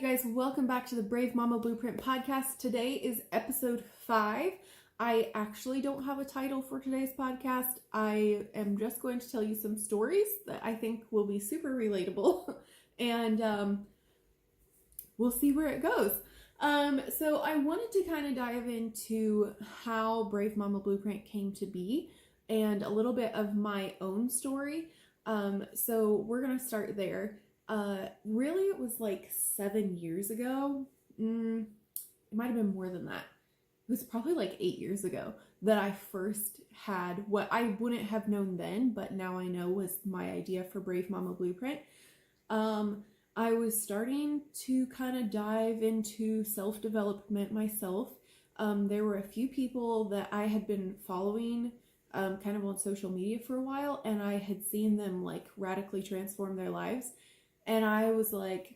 guys, welcome back to the Brave Mama Blueprint podcast. Today is episode 5. I actually don't have a title for today's podcast. I am just going to tell you some stories that I think will be super relatable and we'll see where it goes. So I wanted to kind of dive into how Brave Mama Blueprint came to be and a little bit of my own story. So we're going to start there. Really it was like 7 years ago. It might have been more than that. It was probably like 8 years ago that I first had what I wouldn't have known then, but now I know was my idea for Brave Mama Blueprint. I was starting to kind of dive into self-development myself. There were a few people that I had been following kind of on social media for a while, and I had seen them like radically transform their lives. And I was like,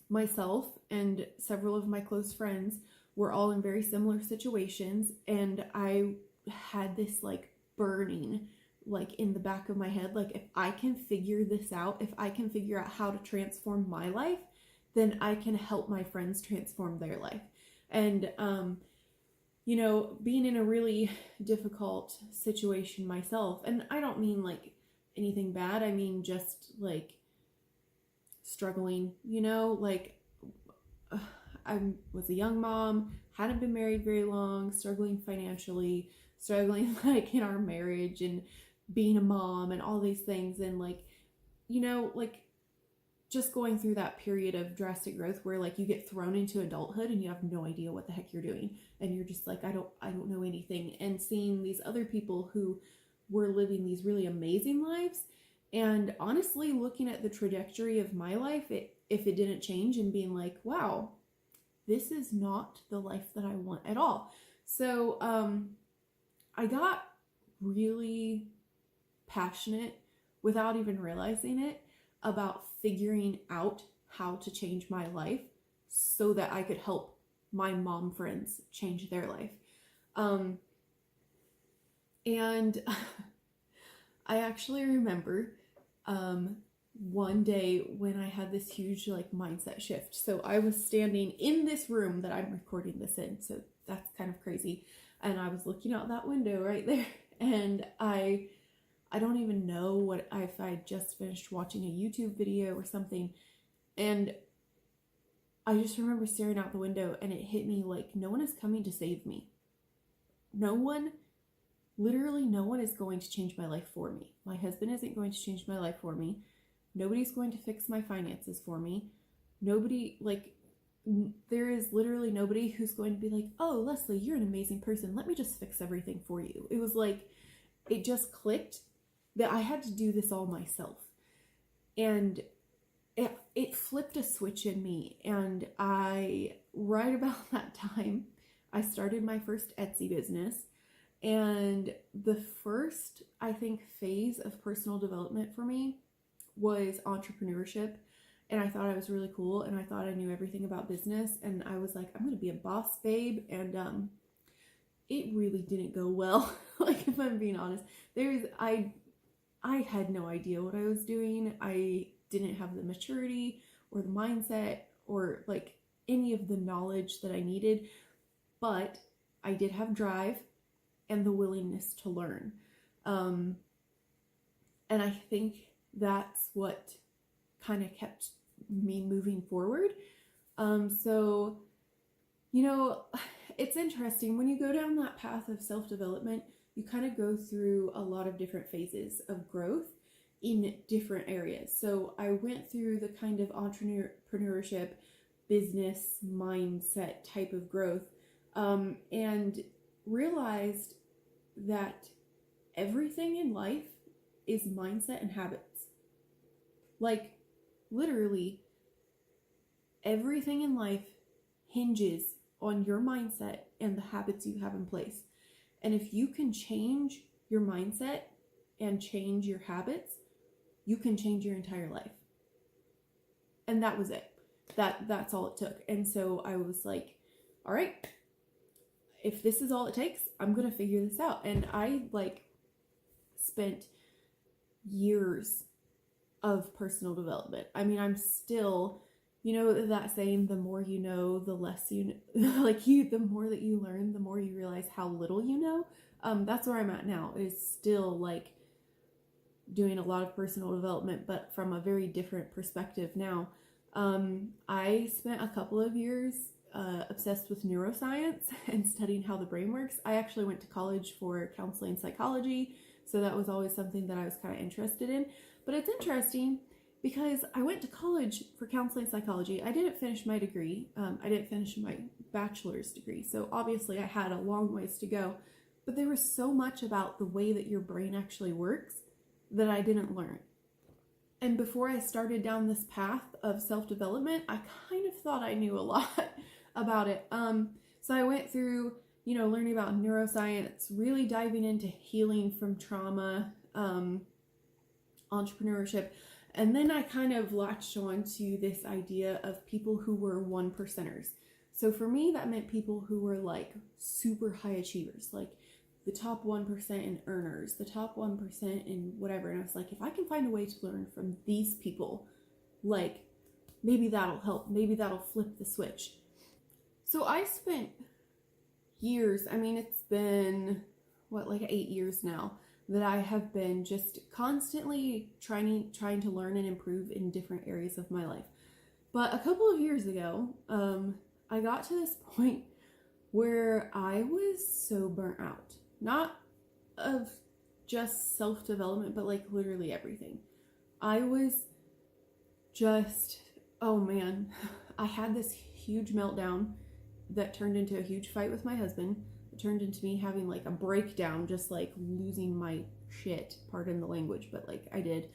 myself and several of my close friends were all in very similar situations. And I had this like burning like in the back of my head, like if I can figure this out, if I can figure out how to transform my life, then I can help my friends transform their life. And, you know, being in a really difficult situation myself, and I don't mean like anything bad, I mean just like struggling, you know, like I was a young mom, hadn't been married very long, struggling financially, struggling like in our marriage and being a mom and all these things. And like, you know, like just going through that period of drastic growth where like you get thrown into adulthood and you have no idea what the heck you're doing. And you're just like, I don't know anything. And seeing these other people who were living these really amazing lives. And honestly, looking at the trajectory of my life, if it didn't change, and being like, wow, this is not the life that I want at all. So I got really passionate without even realizing it about figuring out how to change my life so that I could help my mom friends change their life. And I actually remember one day when I had this huge like mindset shift. So I was standing in this room that I'm recording this in, so that's kind of crazy. And I was looking out that window right there, and I don't even know what if I just finished watching a YouTube video or something, and I just remember staring out the window, and it hit me like no one is coming to save me. Literally no one is going to change my life for me. My husband isn't going to change my life for me. Nobody's going to fix my finances for me. Nobody, like, there is literally nobody who's going to be like, oh, Leslie, you're an amazing person. Let me just fix everything for you. It was like, it just clicked that I had to do this all myself. And it flipped a switch in me. And right about that time, I started my first Etsy business. And the first, I think, phase of personal development for me was entrepreneurship. And I thought I was really cool, and I thought I knew everything about business. And I was like, I'm going to be a boss babe. And it really didn't go well. Like, if I'm being honest, I had no idea what I was doing. I didn't have the maturity or the mindset or like any of the knowledge that I needed. But I did have drive and the willingness to learn. And I think that's what kind of kept me moving forward. So, you know, it's interesting when you go down that path of self-development, you kind of go through a lot of different phases of growth in different areas. So I went through the kind of entrepreneurship, business mindset type of growth, and realized that everything in life is mindset and habits. Like, literally, everything in life hinges on your mindset and the habits you have in place. And if you can change your mindset and change your habits, you can change your entire life. And that was it. That's all it took. And so I was like, all right, if this is all it takes, I'm going to figure this out. And I like spent years of personal development. I mean, I'm still You know that saying, the more you know, the less you know, the more that you learn, the more you realize how little you know. That's where I'm at now, is still like doing a lot of personal development, but from a very different perspective now. I spent a couple of years obsessed with neuroscience and studying how the brain works. I actually went to college for counseling psychology, so that was always something that I was kind of interested in. But it's interesting because I went to college for counseling psychology. I didn't finish my degree. I didn't finish my bachelor's degree, so obviously I had a long ways to go. But there was so much about the way that your brain actually works that I didn't learn. And before I started down this path of self-development, I kind of thought I knew a lot about it. So I went through, learning about neuroscience, really diving into healing from trauma, entrepreneurship. And then I kind of latched on to this idea of people who were 1%ers. So for me, that meant people who were like super high achievers, like the top 1% in earners, the top 1% in whatever. And I was like, if I can find a way to learn from these people, like maybe that'll help. Maybe that'll flip the switch. So I spent years, it's been, 8 years now, that I have been just constantly trying to learn and improve in different areas of my life. But a couple of years ago, I got to this point where I was so burnt out. Not of just self-development, but like literally everything. I was just, oh man, I had this huge meltdown that turned into a huge fight with my husband. It turned into me having like a breakdown, just like losing my shit, pardon the language, but like I did.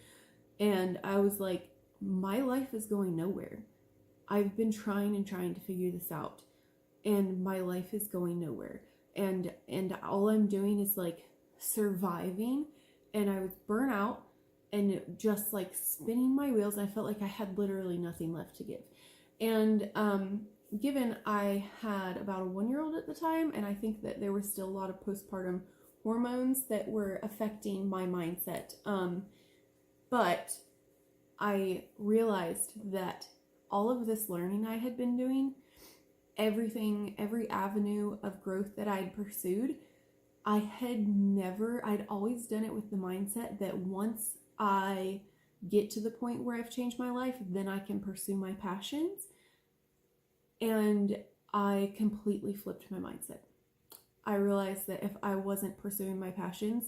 And I was like, my life is going nowhere. I've been trying to figure this out, and my life is going nowhere. And all I'm doing is like surviving, and I was burnt out and just like spinning my wheels. I felt like I had literally nothing left to give. And given I had about a 1-year-old at the time, and I think that there was still a lot of postpartum hormones that were affecting my mindset. But I realized that all of this learning I had been doing, every avenue of growth that I'd pursued, I'd always done it with the mindset that once I get to the point where I've changed my life, then I can pursue my passions. And I completely flipped my mindset. I realized that if I wasn't pursuing my passions,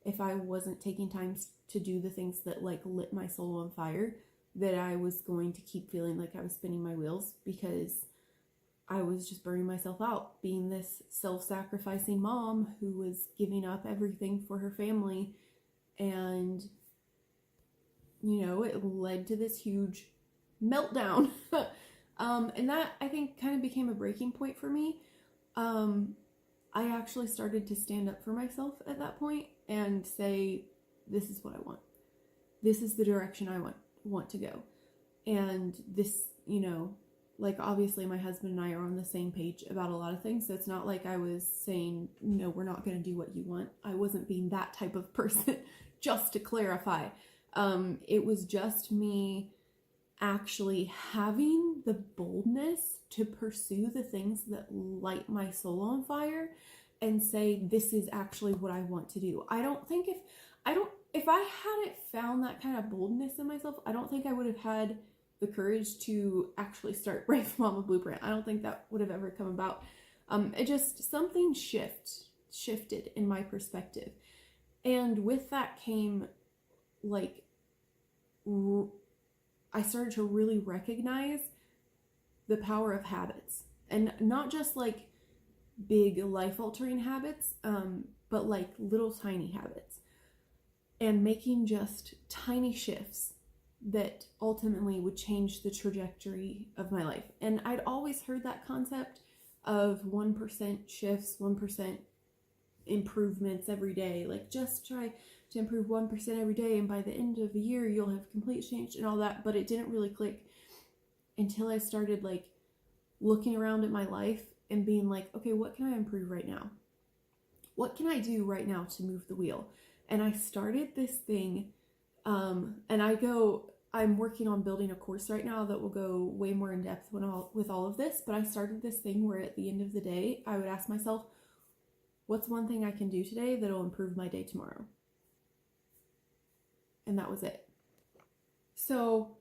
if I wasn't taking time to do the things that like lit my soul on fire, that I was going to keep feeling like I was spinning my wheels, because I was just burning myself out, being this self-sacrificing mom who was giving up everything for her family. And, it led to this huge meltdown. And that, I think, kind of became a breaking point for me. I actually started to stand up for myself at that point and say, this is what I want. This is the direction I want to go. And this, obviously my husband and I are on the same page about a lot of things. So it's not like I was saying, no, we're not going to do what you want. I wasn't being that type of person, just to clarify. It was just me actually having the boldness to pursue the things that light my soul on fire and say, this is actually what I want to do. If I hadn't found that kind of boldness in myself, I don't think I would have had the courage to actually start Brave Mama Blueprint. I don't think that would have ever come about. It just, something shifted in my perspective. And with that came like, I started to really recognize the power of habits, and not just like big life altering habits, but like little tiny habits, and making just tiny shifts that ultimately would change the trajectory of my life. And I'd always heard that concept of 1% shifts, 1% improvements every day. Like, just try to improve 1% every day, and by the end of the year, you'll have complete change and all that. But it didn't really click until I started like looking around at my life and being like, okay, what can I improve right now? What can I do right now to move the wheel? And I started this thing, and I go, I'm working on building a course right now that will go way more in depth with all of this, but I started this thing where at the end of the day, I would ask myself, what's one thing I can do today that'll improve my day tomorrow? And that was it. So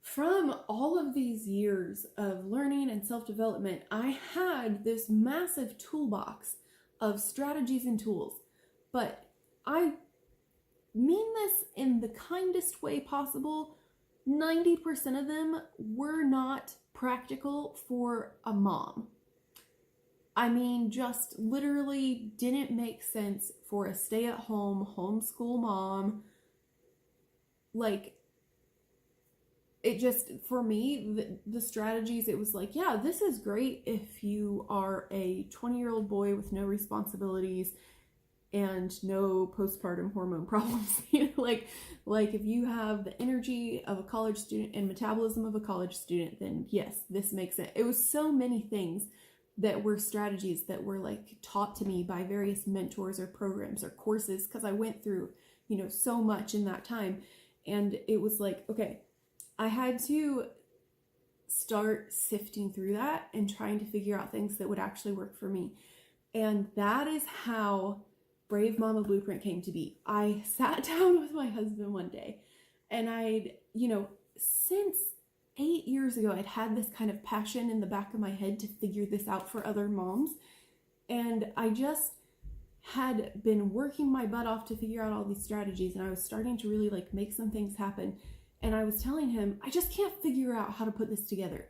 from all of these years of learning and self-development, I had this massive toolbox of strategies and tools, but I mean this in the kindest way possible. 90% of them were not practical for a mom. I mean, just literally didn't make sense for a stay-at-home homeschool mom. Like, it just, for me, the strategies, it was like, yeah, this is great if you are a 20-year-old boy with no responsibilities and no postpartum hormone problems. like if you have the energy of a college student and metabolism of a college student, then yes, this makes it. It was so many things that were strategies that were like taught to me by various mentors or programs or courses, because I went through, so much in that time. And it was like, okay, I had to start sifting through that and trying to figure out things that would actually work for me. And that is how Brave Mama Blueprint came to be. I sat down with my husband one day, and I'd, since 8 years ago, I'd had this kind of passion in the back of my head to figure this out for other moms. And I just had been working my butt off to figure out all these strategies, and I was starting to really like make some things happen. And I was telling him, I just can't figure out how to put this together.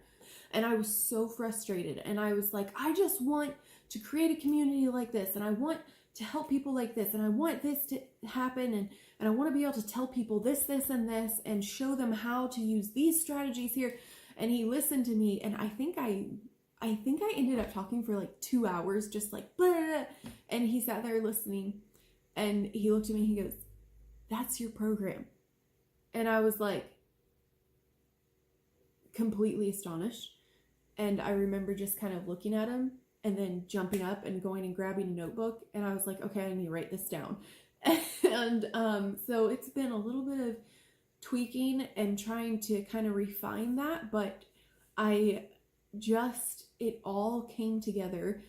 And I was so frustrated. And I was like, I just want to create a community like this, and I want to help people like this, and I want this to happen, and I want to be able to tell people this, and this, and show them how to use these strategies here. And he listened to me, and I think I ended up talking for like 2 hours, just like blah, blah, blah. And he sat there listening, and he looked at me and he goes, "That's your program." And I was like completely astonished. And I remember just kind of looking at him and then jumping up and going and grabbing a notebook. And I was like, okay, I need to write this down. And so it's been a little bit of tweaking and trying to kind of refine that. But it all came together.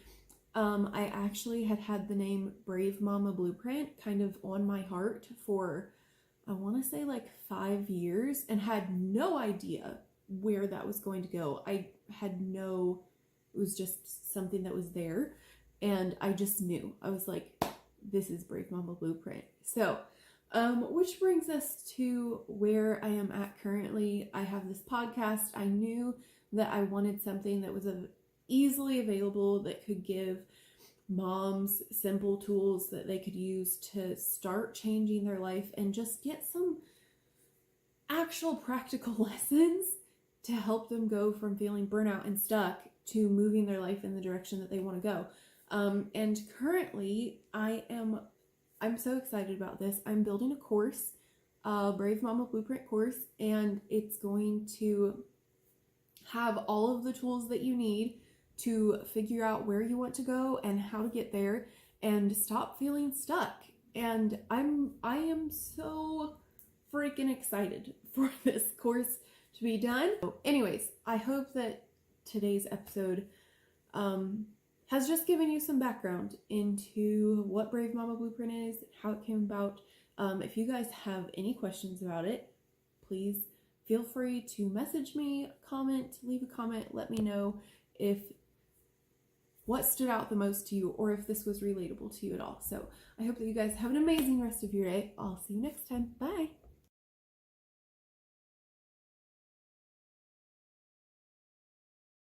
I actually had the name Brave Mama Blueprint kind of on my heart for, I want to say like 5 years, and had no idea where that was going to go. It was just something that was there, and I just knew. I was like, this is Brave Mama Blueprint. So, which brings us to where I am at currently. I have this podcast. I knew that I wanted something that was easily available, that could give moms simple tools that they could use to start changing their life and just get some actual practical lessons to help them go from feeling burnout and stuck to moving their life in the direction that they want to go. And currently I'm so excited about this. I'm building a course, a Brave Mama Blueprint course, and it's going to have all of the tools that you need to figure out where you want to go and how to get there and stop feeling stuck. And I am so freaking excited for this course to be done. Anyways, I hope that today's episode has just given you some background into what Brave Mama Blueprint is, how it came about. If you guys have any questions about it, please feel free to message me, comment, leave a comment, let me know if what stood out the most to you, or if this was relatable to you at all. So I hope that you guys have an amazing rest of your day. I'll see you next time. Bye.